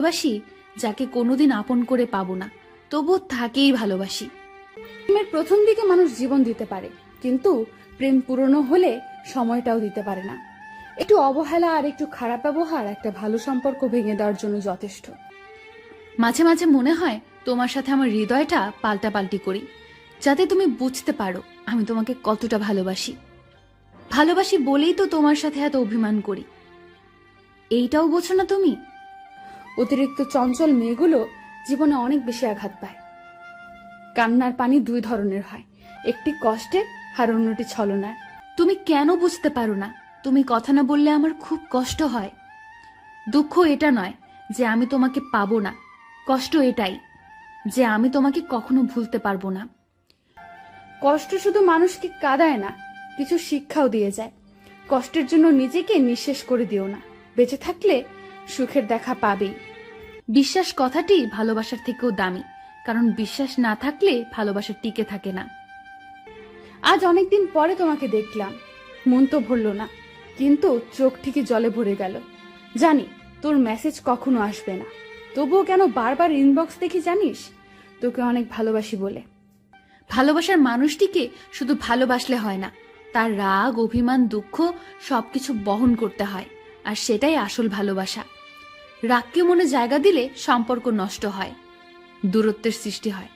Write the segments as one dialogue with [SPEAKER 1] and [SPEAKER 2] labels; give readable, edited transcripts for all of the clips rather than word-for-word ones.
[SPEAKER 1] ভালোবাসি যাকে কোনোদিন আপন করে পাবো না, তবু তাকেই ভালোবাসি।
[SPEAKER 2] প্রেমের প্রথম দিকে মানুষ জীবন দিতে পারে, কিন্তু প্রেম পুরনো হলে সময়টাও দিতে পারে না। একটু অবহেলা আর একটু খারাপ ব্যবহার একটা ভালো সম্পর্ক ভেঙে দেওয়ার জন্য যথেষ্ট।
[SPEAKER 1] মাঝে মাঝে মনে হয় তোমার সাথে আমার হৃদয়টা পাল্টাপাল্টি করি, যাতে তুমি বুঝতে পারো আমি তোমাকে কতটা ভালোবাসি। ভালোবাসি বলেই তো তোমার সাথে এত অভিমান করি, এইটাও বোঝো না তুমি?
[SPEAKER 2] অতিরিক্ত চঞ্চল মেয়েগুলো জীবনে অনেক বেশি আঘাত পায়। কান্নার পানি দুই ধরনের হয়, একটি কষ্টের আর অন্যটি ছলনার।
[SPEAKER 1] তুমি কেন বুঝতে পারো না? তুমি কথা না বললে আমার খুব কষ্ট হয়। দুঃখ এটা নয় যে আমি তোমাকে পাবো না, কষ্ট এটাই যে আমি তোমাকে কখনো ভুলতে পারবো না।
[SPEAKER 2] কষ্ট শুধু মানুষকে কাঁদায় না, কিছু শিক্ষাও দিয়ে যায়। কষ্টের জন্য নিজেকে নিঃশেষ করে দিও না, বেঁচে থাকলে সুখের দেখা পাবেই।
[SPEAKER 1] বিশ্বাস কথাটি ভালোবাসার থেকেও দামি, কারণ বিশ্বাস না থাকলে ভালোবাসা টিকে থাকে না।
[SPEAKER 2] আজ অনেকদিন পরে তোমাকে দেখলাম, মন তো ভরলো না, কিন্তু চোখ ঠিকই জলে ভরে গেল। জানি তোর মেসেজ কখনো আসবে না, তবুও কেন বারবার ইনবক্স দেখি জানিস? তোকে অনেক ভালোবাসি বলে।
[SPEAKER 1] ভালোবাসার মানুষটিকে শুধু ভালোবাসলে হয় না, তার রাগ, অভিমান, দুঃখ সবকিছু বহন করতে হয়, আর সেটাই আসল ভালোবাসা। রাগকে মনে জায়গা দিলে সম্পর্ক নষ্ট হয়, দূরত্বের সৃষ্টি হয়।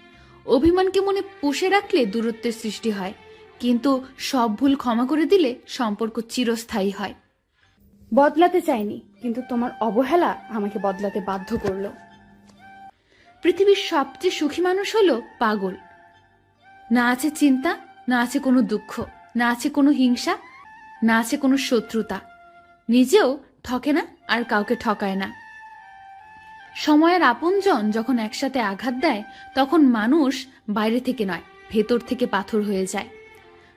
[SPEAKER 1] অভিমানকে মনে পুষে রাখলে দূরত্বের সৃষ্টি হয়, কিন্তু সব ভুল ক্ষমা করে দিলে সম্পর্ক চিরস্থায়ী হয়।
[SPEAKER 2] বদলাতে চাইনি, কিন্তু তোমার অবহেলা আমাকে বদলাতে বাধ্য করলো।
[SPEAKER 1] পৃথিবীর সবচেয়ে সুখী মানুষ হলো পাগল। না আছে চিন্তা, না আছে কোনো দুঃখ, না আছে কোনো হিংসা, না আছে কোনো শত্রুতা। নিজেও ঠকে না আর কাউকে ঠকায় না। সময়ের আপনজন যখন একসাথে আঘাত দেয়, তখন মানুষ বাইরে থেকে নয়, ভেতর থেকে পাথর হয়ে যায়।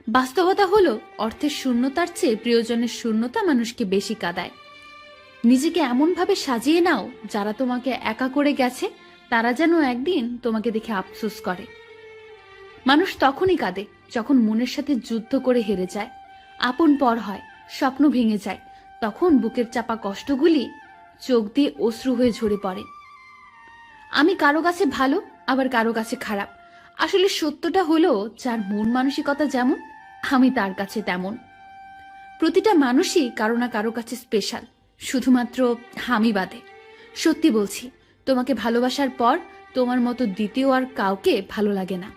[SPEAKER 1] বাস্তবতা হলো, অর্থের শূন্যতার চেয়ে প্রিয়জনের শূন্যতা মানুষকে বেশি কাঁদায়। নিজেকে এমনভাবে সাজিয়ে নাও, যারা তোমাকে একা করে গেছে তারা যেন একদিন তোমাকে দেখে আফসোস করে। মানুষ তখনই কাঁদে যখন মনের সাথে যুদ্ধ করে হেরে যায়, আপন পর হয়, স্বপ্ন ভেঙে যায়। তখন বুকের চাপা কষ্টগুলি চোখ দিয়ে অশ্রু হয়ে ঝরে পড়ে। আমি কারো কাছে ভালো, আবার কারো কাছে খারাপ। আসলে সত্যটা হলো, যার মন মানসিকতা যেমন, আমি তার কাছে তেমন। প্রতিটা মানুষই কারো না কারো কাছে স্পেশাল, শুধুমাত্র আমি বাদে। সত্যি বলছি, তোমাকে ভালোবাসার পর তোমার মতো দ্বিতীয় আর কাউকে ভালো লাগে না।